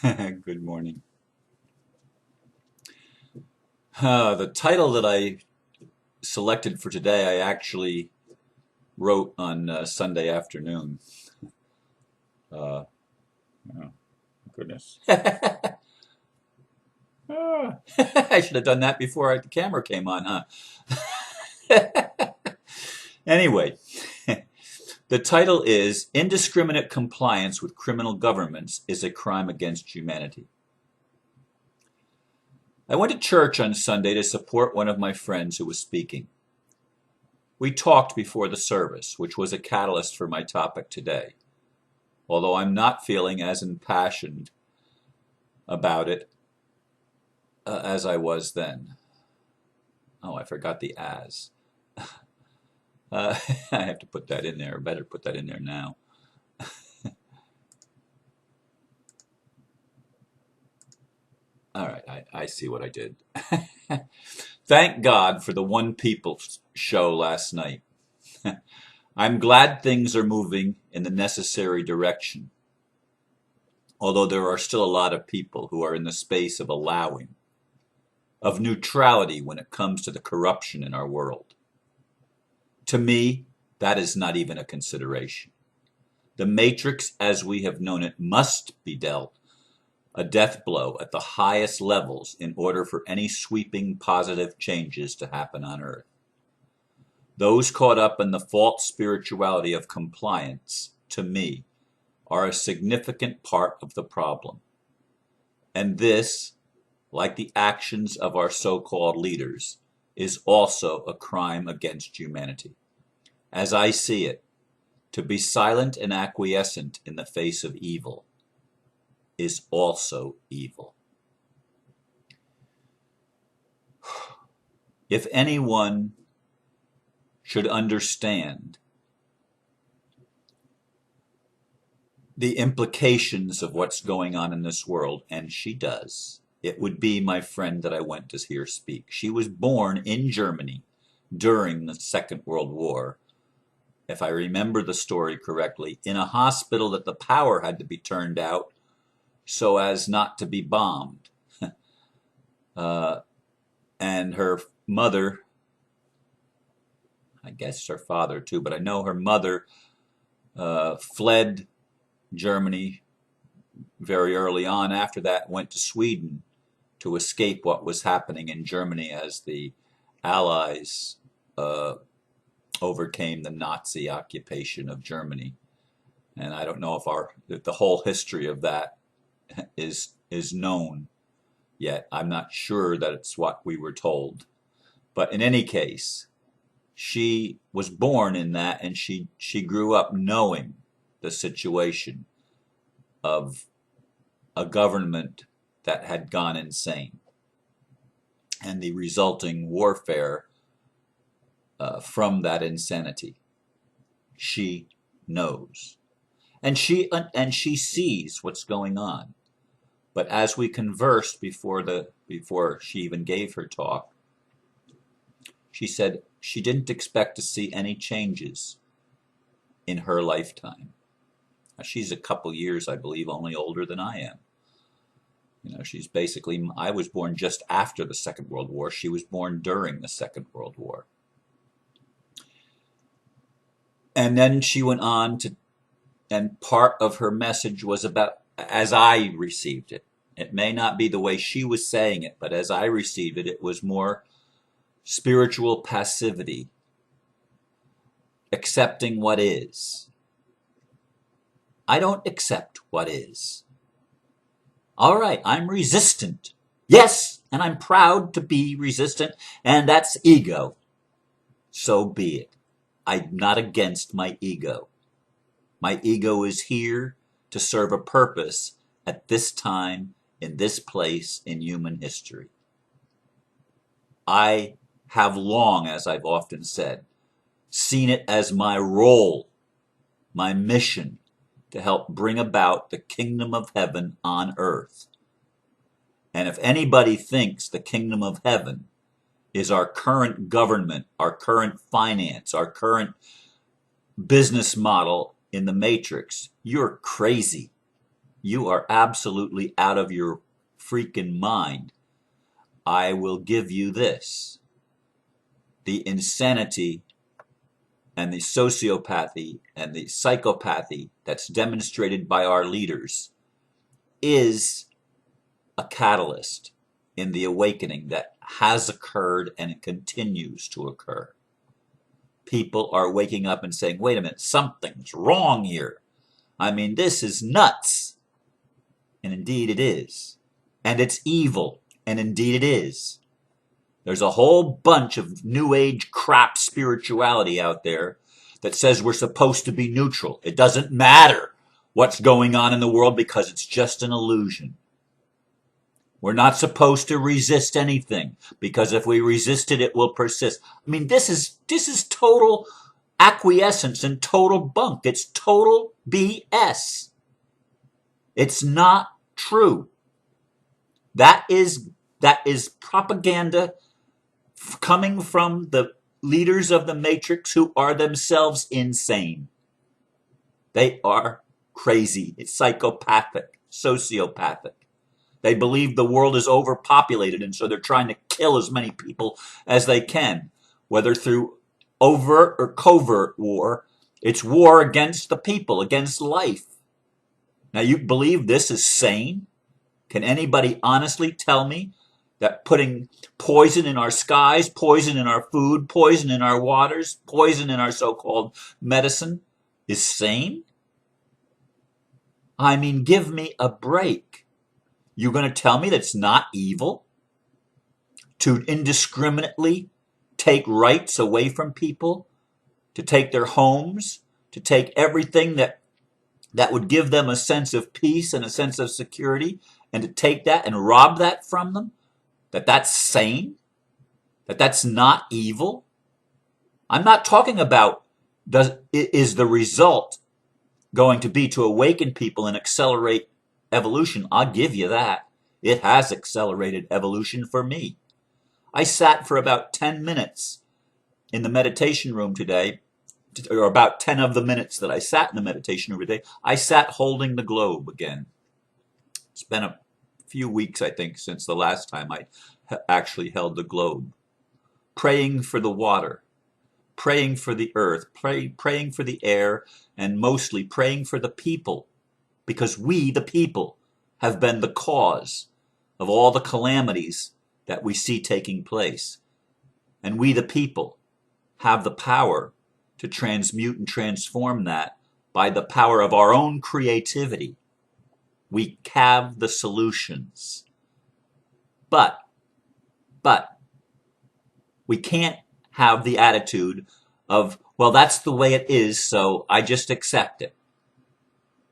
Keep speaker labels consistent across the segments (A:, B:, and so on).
A: Good morning. The title that I selected for today, I actually wrote on Sunday afternoon. Uh, oh, goodness. I should have done that before the camera came on, huh? Anyway, the title is Indiscriminate Compliance with Criminal Governments is a Crime Against Humanity. I went to church on Sunday to support one of my friends who was speaking. We talked before the service, which was a catalyst for my topic today, although I'm not feeling as impassioned about it as I was then. Oh, I forgot the as. I have to put that in there. I better put that in there now. All right, I see what I did. Thank God for the One People show last night. I'm glad things are moving in the necessary direction, although there are still a lot of people who are in the space of allowing, of neutrality when it comes to the corruption in our world. To me, that is not even a consideration. The matrix as we have known it must be dealt a death blow at the highest levels in order for any sweeping positive changes to happen on Earth. Those caught up in the false spirituality of compliance, to me, are a significant part of the problem. And this, like the actions of our so-called leaders, is also a crime against humanity. As I see it, to be silent and acquiescent in the face of evil is also evil. If anyone should understand the implications of what's going on in this world, and she does, it would be my friend that I went to hear speak. She was born in Germany during the Second World War, if I remember the story correctly, in a hospital that the power had to be turned out so as not to be bombed. uh, and her mother, I guess her father too, but I know her mother fled Germany very early on. After that, went to Sweden to escape what was happening in Germany as the Allies overcame the Nazi occupation of Germany. And I don't know if the whole history of that is known yet. I'm not sure that it's what we were told. But in any case, she was born in that, and she grew up knowing the situation of a government that had gone insane and the resulting warfare from that insanity. She knows. And she sees what's going on. But as we conversed before she even gave her talk, she said she didn't expect to see any changes in her lifetime. Now, she's a couple years, I believe, only older than I am. You know, she's basically, I was born just after the Second World War. She was born during the Second World War. And then she went on to, and part of her message was about, as I received it. It may not be the way she was saying it, but as I received it, it was more spiritual passivity, accepting what is. I don't accept what is. All right, I'm resistant. Yes, and I'm proud to be resistant, and that's ego. So be it. I'm not against my ego. My ego is here to serve a purpose at this time, in this place in human history. I have long, as I've often said, seen it as my role, my mission, to help bring about the kingdom of heaven on earth. And if anybody thinks the kingdom of heaven is our current government, our current finance, our current business model in the matrix, you're crazy. You are absolutely out of your freaking mind. I will give you this. The insanity and the sociopathy and the psychopathy that's demonstrated by our leaders is a catalyst in the awakening that has occurred and it continues to occur. People are waking up and saying, wait a minute, something's wrong here. I mean, this is nuts. And indeed it is. And it's evil. And indeed it is. There's a whole bunch of new age crap spirituality out there that says we're supposed to be neutral. It doesn't matter what's going on in the world because it's just an illusion. We're not supposed to resist anything because if we resist it, it will persist. I mean, this is total acquiescence and total bunk. It's total BS. It's not true. That is propaganda coming from the leaders of the Matrix who are themselves insane. They are crazy. It's psychopathic, sociopathic. They believe the world is overpopulated, and so they're trying to kill as many people as they can, whether through overt or covert war. It's war against the people, against life. Now, you believe this is sane? Can anybody honestly tell me that putting poison in our skies, poison in our food, poison in our waters, poison in our so-called medicine is sane? I mean, give me a break. You're going to tell me that's not evil to indiscriminately take rights away from people, to take their homes, to take everything that would give them a sense of peace and a sense of security, and to take that and rob that from them? That's sane? That's not evil? I'm not talking about is the result going to be to awaken people and accelerate evolution. I'll give you that. It has accelerated evolution for me. I sat for about 10 minutes in the meditation room today, or about 10 of the minutes that I sat in the meditation room today, I sat holding the globe again. It's been a few weeks, I think, since the last time I actually held the globe. Praying for the water, praying for the earth, praying for the air, and mostly praying for the people, because we, the people, have been the cause of all the calamities that we see taking place. And we, the people, have the power to transmute and transform that by the power of our own creativity. We have the solutions. But we can't have the attitude of, well, that's the way it is, so I just accept it.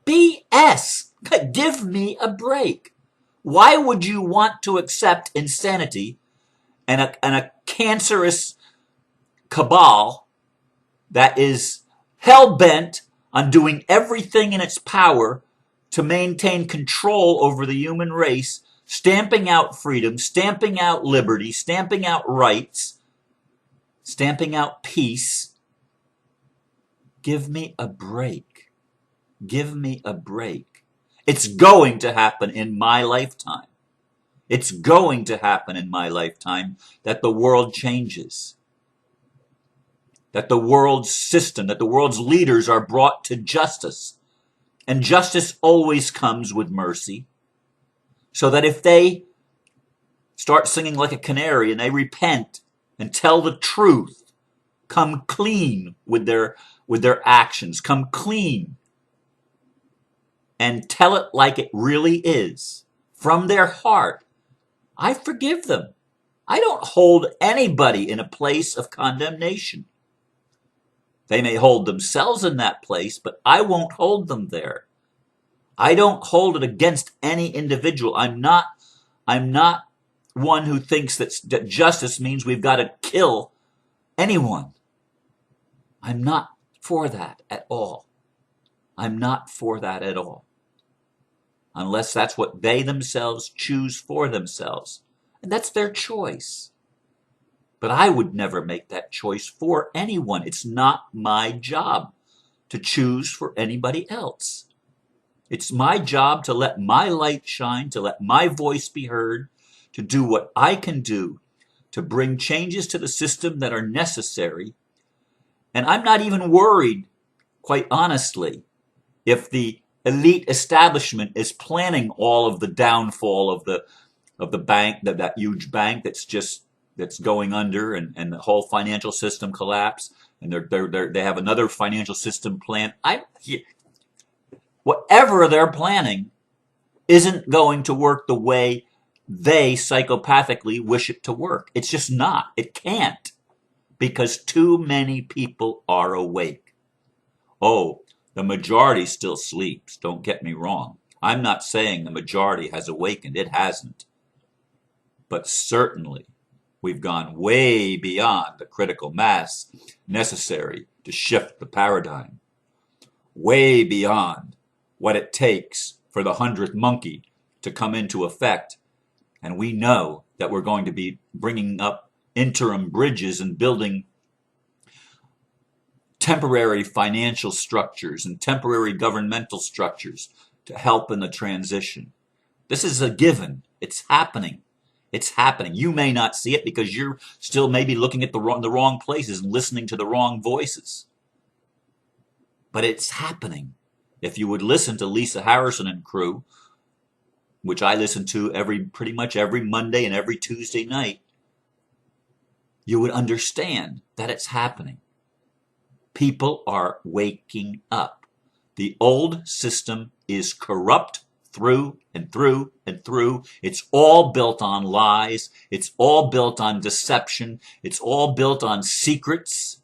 A: BS! Give me a break. Why would you want to accept insanity and a cancerous cabal that is hell-bent on doing everything in its power to maintain control over the human race, stamping out freedom, stamping out liberty, stamping out rights, stamping out peace? Give me a break. Give me a break. It's going to happen in my lifetime. It's going to happen in my lifetime that the world changes. That the world's system, that the world's leaders are brought to justice. And justice always comes with mercy. So that if they start singing like a canary and they repent and tell the truth, come clean with their actions, come clean and tell it like it really is, from their heart, I forgive them. I don't hold anybody in a place of condemnation. They may hold themselves in that place, but I won't hold them there. I don't hold it against any individual. I'm not one who thinks that justice means we've got to kill anyone. I'm not for that at all. I'm not for that at all. Unless that's what they themselves choose for themselves. And that's their choice. But I would never make that choice for anyone. It's not my job to choose for anybody else. It's my job to let my light shine, to let my voice be heard, to do what I can do to bring changes to the system that are necessary. And I'm not even worried, quite honestly, if the elite establishment is planning all of the downfall of the bank, that huge bank that's going under, and the whole financial system collapse, and they have another financial system plan. Whatever they're planning isn't going to work the way they psychopathically wish it to work. It's just not. It can't, because too many people are awake. Oh, the majority still sleeps. Don't get me wrong. I'm not saying the majority has awakened. It hasn't. But certainly, we've gone way beyond the critical mass necessary to shift the paradigm. Way beyond what it takes for the 100th monkey to come into effect. And we know that we're going to be bringing up interim bridges and building temporary financial structures and temporary governmental structures to help in the transition. This is a given. It's happening. It's happening. You may not see it because you're still maybe looking at the wrong places and listening to the wrong voices. But it's happening. If you would listen to Lisa Harrison and crew, which I listen to pretty much every Monday and every Tuesday night, you would understand that it's happening. People are waking up. The old system is corrupt through and through and through. It's all built on lies. It's all built on deception. It's all built on secrets.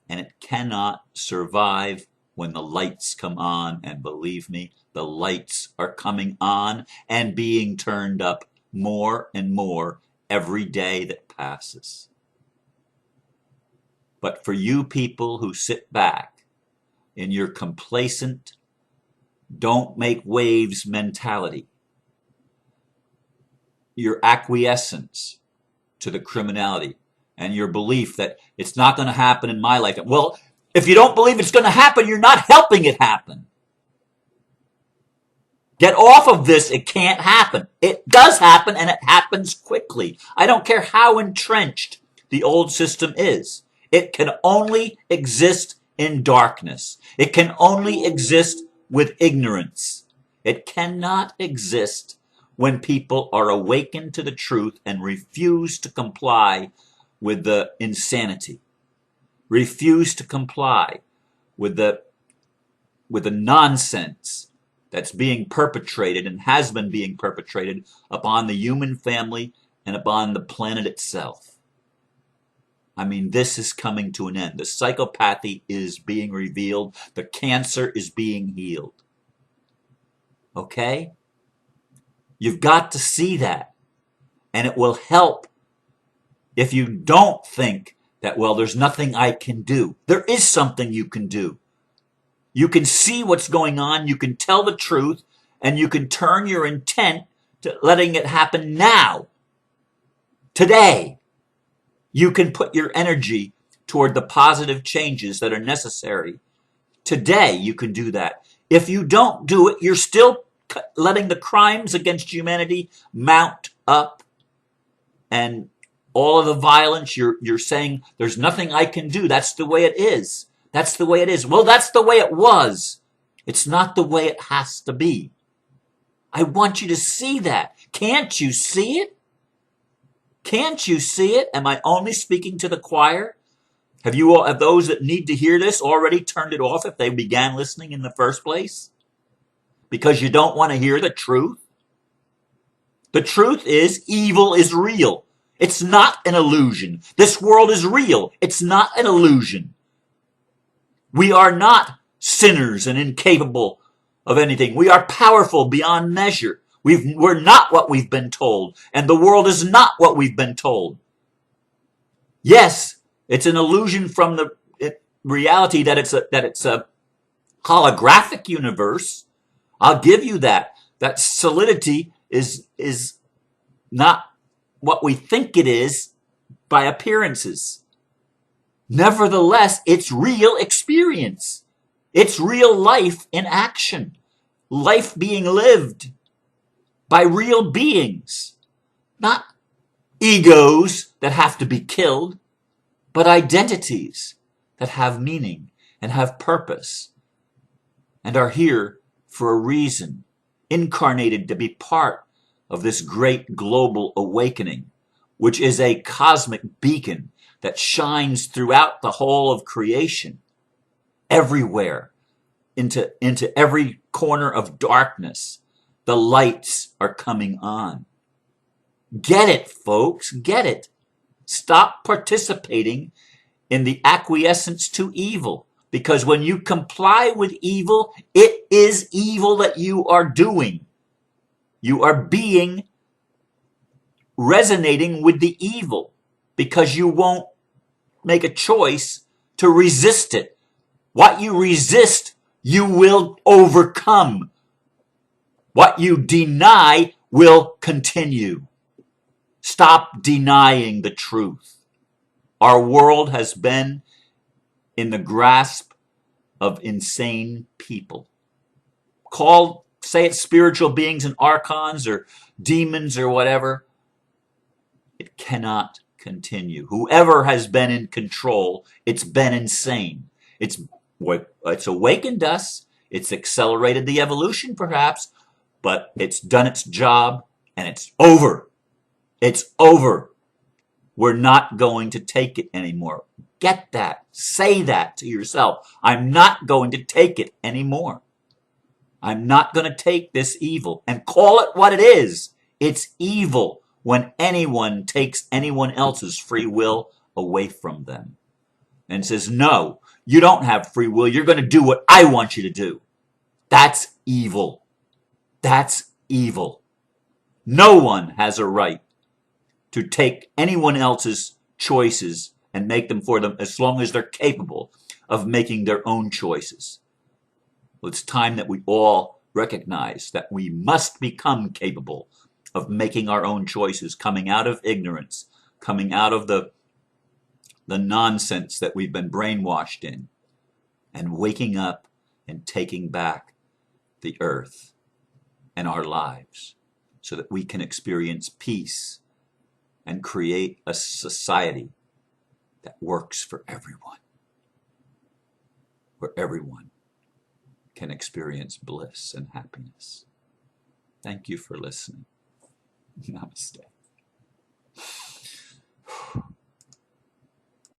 A: And it cannot survive when the lights come on. And believe me, the lights are coming on and being turned up more and more every day that passes. But for you people who sit back in your complacent, don't make waves mentality, your acquiescence to the criminality, and your belief that it's not going to happen in my lifetime. Well, if you don't believe it's going to happen, you're not helping it happen. Get off of this. It can't happen. It does happen, and it happens quickly. I don't care how entrenched the old system is. It can only exist in darkness. It can only exist with ignorance. It cannot exist when people are awakened to the truth and refuse to comply with the insanity, refuse to comply with the nonsense that's being perpetrated and has been being perpetrated upon the human family and upon the planet itself. I mean, this is coming to an end. The psychopathy is being revealed. The cancer is being healed. Okay? You've got to see that. And it will help if you don't think that, well, there's nothing I can do. There is something you can do. You can see what's going on. You can tell the truth. And you can turn your intent to letting it happen now. Today. You can put your energy toward the positive changes that are necessary. Today, you can do that. If you don't do it, you're still letting the crimes against humanity mount up. And all of the violence, you're saying, there's nothing I can do. That's the way it is. That's the way it is. Well, that's the way it was. It's not the way it has to be. I want you to see that. Can't you see it? Can't you see it? Am I only speaking to the choir? Have those that need to hear this already turned it off if they began listening in the first place? Because you don't want to hear the truth? The truth is, evil is real. It's not an illusion. This world is real. It's not an illusion. We are not sinners and incapable of anything. We are powerful beyond measure. We're not what we've been told, and the world is not what we've been told. Yes, it's an illusion from the reality that it's a holographic universe. I'll give you that. That solidity is not what we think it is by appearances. Nevertheless, it's real experience. It's real life in action. life being lived by real beings, not egos that have to be killed, but identities that have meaning and have purpose and are here for a reason, incarnated to be part of this great global awakening, which is a cosmic beacon that shines throughout the whole of creation, everywhere, into every corner of darkness. The lights are coming on. Get it, folks, get it. Stop participating in the acquiescence to evil. Because when you comply with evil, it is evil that you are doing. You are resonating with the evil because you won't make a choice to resist it. What you resist, you will overcome. What you deny will continue. Stop denying the truth. Our world has been in the grasp of insane people. Say it's spiritual beings and archons or demons or whatever. It cannot continue. Whoever has been in control, it's been insane. It's awakened us. It's accelerated the evolution, perhaps, but it's done its job and it's over. It's over. We're not going to take it anymore. Get that. Say that to yourself. I'm not going to take it anymore. I'm not going to take this evil. And call it what it is. It's evil when anyone takes anyone else's free will away from them and says, no, you don't have free will. You're going to do what I want you to do. That's evil. That's evil. No one has a right to take anyone else's choices and make them for them as long as they're capable of making their own choices. Well, it's time that we all recognize that we must become capable of making our own choices, coming out of ignorance, coming out of the nonsense that we've been brainwashed in, and waking up and taking back the earth and our lives so that we can experience peace and create a society that works for everyone, where everyone can experience bliss and happiness. Thank you for listening. Namaste.